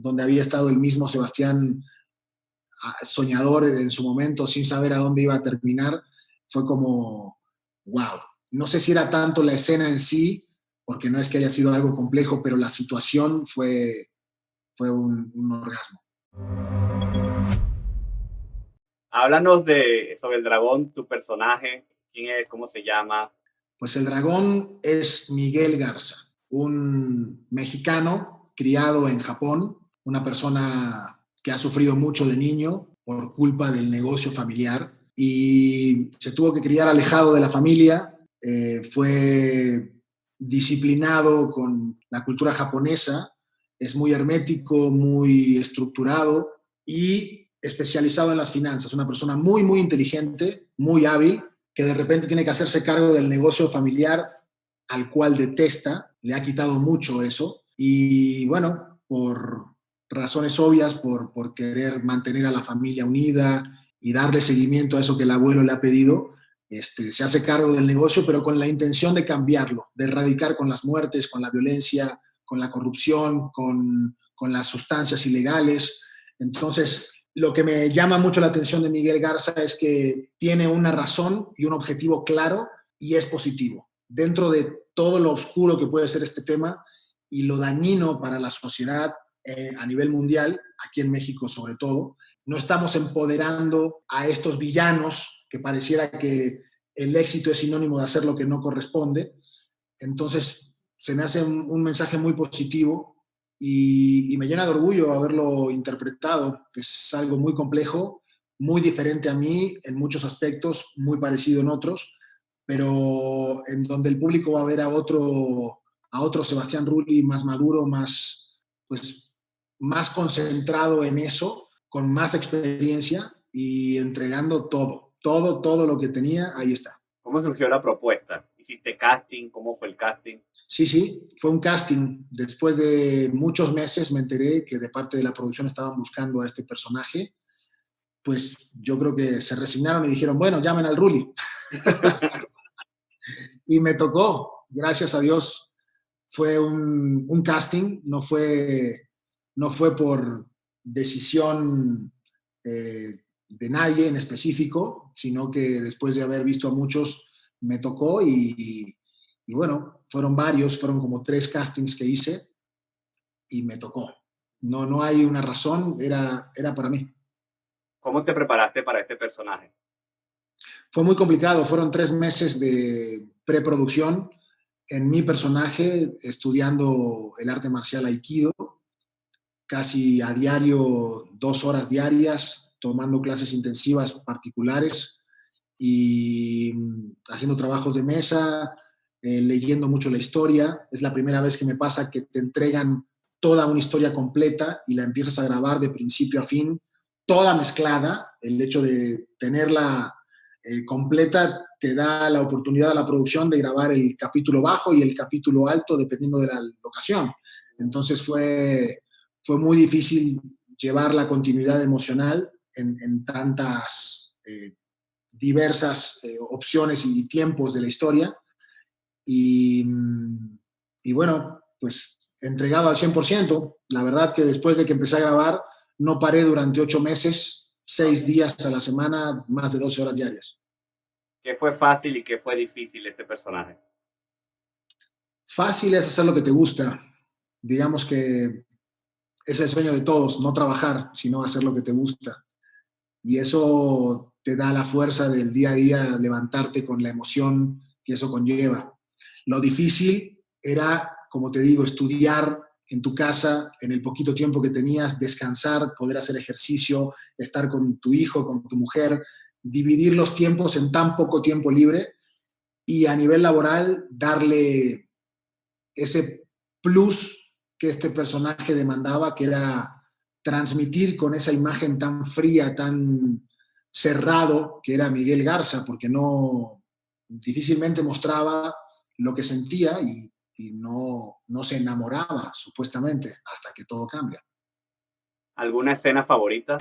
donde había estado el mismo Sebastián soñador en su momento, sin saber a dónde iba a terminar, fue como, wow. No sé si era tanto la escena en sí, porque no es que haya sido algo complejo, pero la situación fue un orgasmo. Háblanos sobre el dragón, tu personaje, quién es, cómo se llama. Pues el dragón es Miguel Garza, un mexicano criado en Japón, una persona que ha sufrido mucho de niño por culpa del negocio familiar y se tuvo que criar alejado de la familia, fue disciplinado con la cultura japonesa, es muy hermético, muy estructurado y especializado en las finanzas, una persona muy, muy inteligente, muy hábil, que de repente tiene que hacerse cargo del negocio familiar al cual detesta, le ha quitado mucho eso y bueno, por razones obvias, por querer mantener a la familia unida y darle seguimiento a eso que el abuelo le ha pedido, se hace cargo del negocio, pero con la intención de cambiarlo, de erradicar con las muertes, con la violencia, con la corrupción, con las sustancias ilegales. Entonces, lo que me llama mucho la atención de Miguel Garza es que tiene una razón y un objetivo claro y es positivo. Dentro de todo lo oscuro que puede ser este tema y lo dañino para la sociedad a nivel mundial, aquí en México sobre todo, no estamos empoderando a estos villanos que pareciera que el éxito es sinónimo de hacer lo que no corresponde. Entonces, se me hace un mensaje muy positivo y me llena de orgullo haberlo interpretado. Es algo muy complejo, muy diferente a mí en muchos aspectos, muy parecido en otros, pero en donde el público va a ver a otro Sebastián Rulli más maduro, pues, más concentrado en eso, con más experiencia y entregando todo lo que tenía, ahí está. ¿Cómo surgió la propuesta? ¿Hiciste casting? ¿Cómo fue el casting? Sí, fue un casting. Después de muchos meses me enteré que de parte de la producción estaban buscando a este personaje. Pues yo creo que se resignaron y dijeron, bueno, llamen al Rulli. Y me tocó, gracias a Dios. Fue un casting, no fue por decisión de nadie en específico, sino que después de haber visto a muchos, me tocó y bueno, fueron como 3 castings que hice y me tocó. No hay una razón, era para mí. ¿Cómo te preparaste para este personaje? Fue muy complicado, fueron 3 meses de preproducción en mi personaje, estudiando el arte marcial Aikido, casi a diario, 2 horas diarias, tomando clases intensivas particulares y haciendo trabajos de mesa, leyendo mucho la historia. Es la primera vez que me pasa que te entregan toda una historia completa y la empiezas a grabar de principio a fin, toda mezclada. El hecho de tenerla completa te da la oportunidad a la producción de grabar el capítulo bajo y el capítulo alto dependiendo de la locación. Entonces fue muy difícil llevar la continuidad emocional en tantas diversas opciones y tiempos de la historia. Y, y bueno, pues entregado al 100%. La verdad que después de que empecé a grabar, no paré durante 8 meses, 6 días a la semana, más de 12 horas diarias. ¿Qué fue fácil y qué fue difícil este personaje? Fácil es hacer lo que te gusta. Digamos que es el sueño de todos, no trabajar, sino hacer lo que te gusta. Y eso te da la fuerza del día a día, levantarte con la emoción que eso conlleva. Lo difícil era, como te digo, estudiar en tu casa, en el poquito tiempo que tenías, descansar, poder hacer ejercicio, estar con tu hijo, con tu mujer, dividir los tiempos en tan poco tiempo libre y a nivel laboral darle ese plus que este personaje demandaba, que era transmitir con esa imagen tan fría, tan cerrado, que era Miguel Garza, porque difícilmente mostraba lo que sentía y no se enamoraba, supuestamente, hasta que todo cambia. ¿Alguna escena favorita?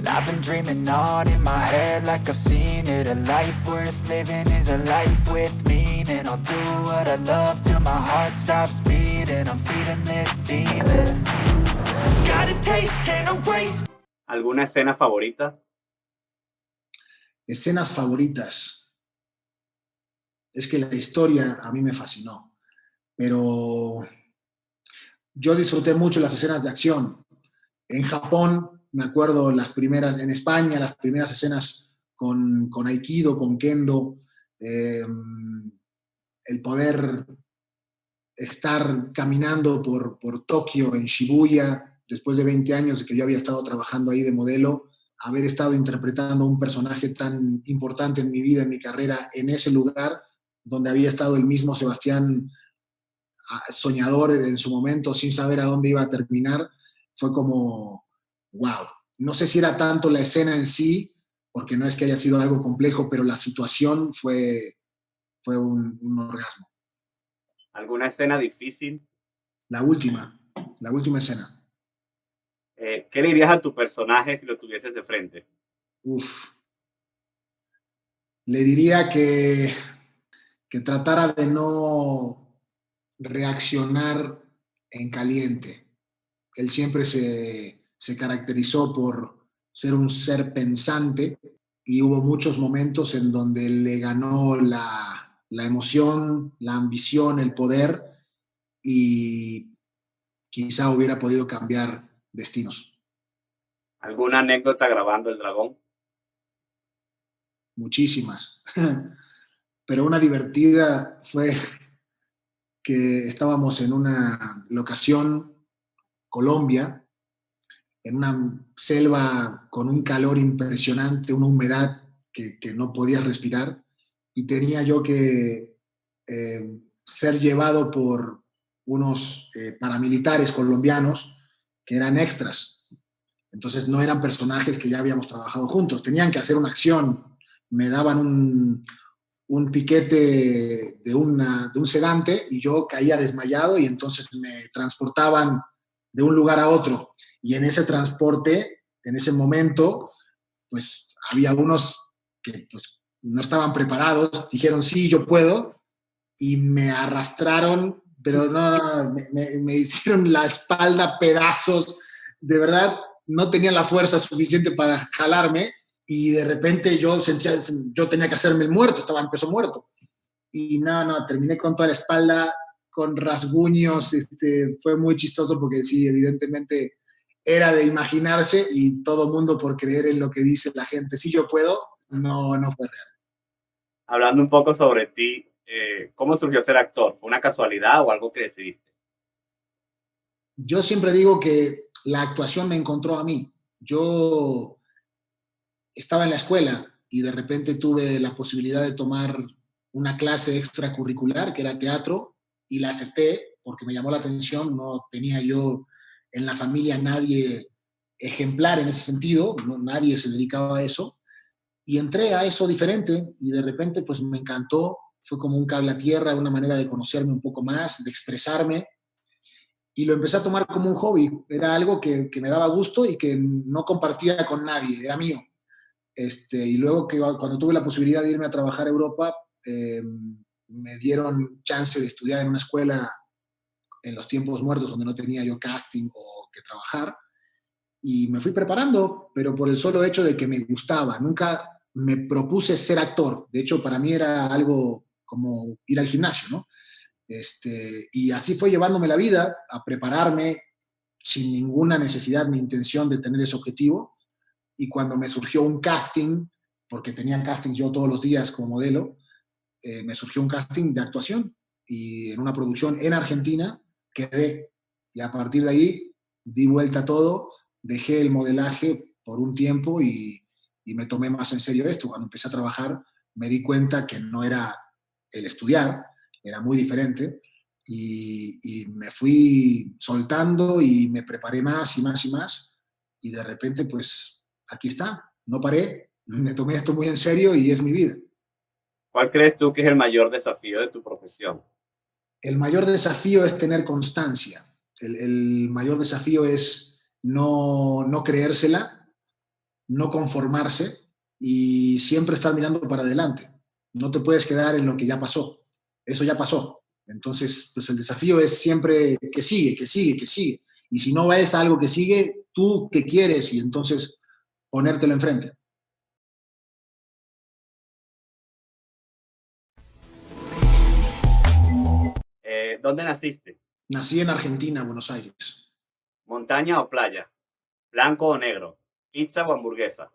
I've been dreaming on in my head like I've seen it. A life worth living is a life with meaning. and I'll do what I love till my heart stops beating. I'm feeding this demon. Got a taste, can't erase. ¿Alguna escena favorita? Escenas favoritas. Es que la historia a mí me fascinó, pero yo disfruté mucho las escenas de acción. En Japón, me acuerdo las primeras, en España, las primeras escenas con Aikido, con Kendo, el poder estar caminando por Tokio, en Shibuya, después de 20 años de que yo había estado trabajando ahí de modelo, haber estado interpretando un personaje tan importante en mi vida, en mi carrera, en ese lugar donde había estado el mismo Sebastián soñador en su momento, sin saber a dónde iba a terminar, fue como, wow. No sé si era tanto la escena en sí, porque no es que haya sido algo complejo, pero la situación fue un orgasmo. ¿Alguna escena difícil? La última escena. ¿Qué le dirías a tu personaje si lo tuvieses de frente? Le diría que tratara de no reaccionar en caliente. Él siempre se caracterizó por ser un ser pensante y hubo muchos momentos en donde le ganó la emoción, la ambición, el poder y quizá hubiera podido cambiar destinos. ¿Alguna anécdota grabando el dragón? Muchísimas. Pero una divertida fue que estábamos en una locación, Colombia, en una selva con un calor impresionante, una humedad que no podías respirar, y tenía yo que ser llevado por unos paramilitares colombianos que eran extras. Entonces no eran personajes que ya habíamos trabajado juntos, tenían que hacer una acción. Me daban un piquete de un sedante y yo caía desmayado y entonces me transportaban de un lugar a otro. Y en ese transporte, en ese momento, pues había unos que pues, no estaban preparados, dijeron, sí, yo puedo, y me arrastraron, pero no, me hicieron la espalda pedazos, de verdad, no tenía la fuerza suficiente para jalarme, y de repente yo sentía, yo tenía que hacerme el muerto, estaba en peso muerto, y no, terminé con toda la espalda, con rasguños, fue muy chistoso porque sí, evidentemente era de imaginarse y todo mundo por creer en lo que dice la gente, sí yo puedo, no fue real. Hablando un poco sobre ti, ¿cómo surgió ser actor? ¿Fue una casualidad o algo que decidiste? Yo siempre digo que la actuación me encontró a mí. Yo estaba en la escuela y de repente tuve la posibilidad de tomar una clase extracurricular que era teatro y la acepté porque me llamó la atención. No tenía yo en la familia nadie ejemplar en ese sentido, no, nadie se dedicaba a eso. Y entré a eso diferente y de repente pues me encantó. Fue como un cable a tierra, una manera de conocerme un poco más, de expresarme. Y lo empecé a tomar como un hobby. Era algo que me daba gusto y que no compartía con nadie, era mío. Y luego cuando tuve la posibilidad de irme a trabajar a Europa, me dieron chance de estudiar en una escuela en los tiempos muertos donde no tenía yo casting o que trabajar. Y me fui preparando, pero por el solo hecho de que me gustaba. Nunca me propuse ser actor. De hecho, para mí era algo como ir al gimnasio, ¿no? Y así fue llevándome la vida a prepararme sin ninguna necesidad ni intención de tener ese objetivo. Y cuando me surgió un casting, porque tenía casting yo todos los días como modelo, me surgió un casting de actuación y en una producción en Argentina quedé. Y a partir de ahí di vuelta a todo, dejé el modelaje por un tiempo y me tomé más en serio esto. Cuando empecé a trabajar me di cuenta que no era el estudiar, era muy diferente y me fui soltando y me preparé más y más y más y de repente pues aquí está, no paré, me tomé esto muy en serio y es mi vida. ¿Cuál crees tú que es el mayor desafío de tu profesión? El mayor desafío es tener constancia, el mayor desafío es no creérsela, no conformarse y siempre estar mirando para adelante. No te puedes quedar en lo que ya pasó. eso ya pasó. Entonces, pues el desafío es siempre que sigue, que sigue, que sigue. Y si no ves algo que sigue, tú qué quieres y entonces ponértelo enfrente. ¿Dónde naciste? Nací en Argentina, Buenos Aires. ¿Montaña o playa? ¿Blanco o negro? ¿Pizza o hamburguesa?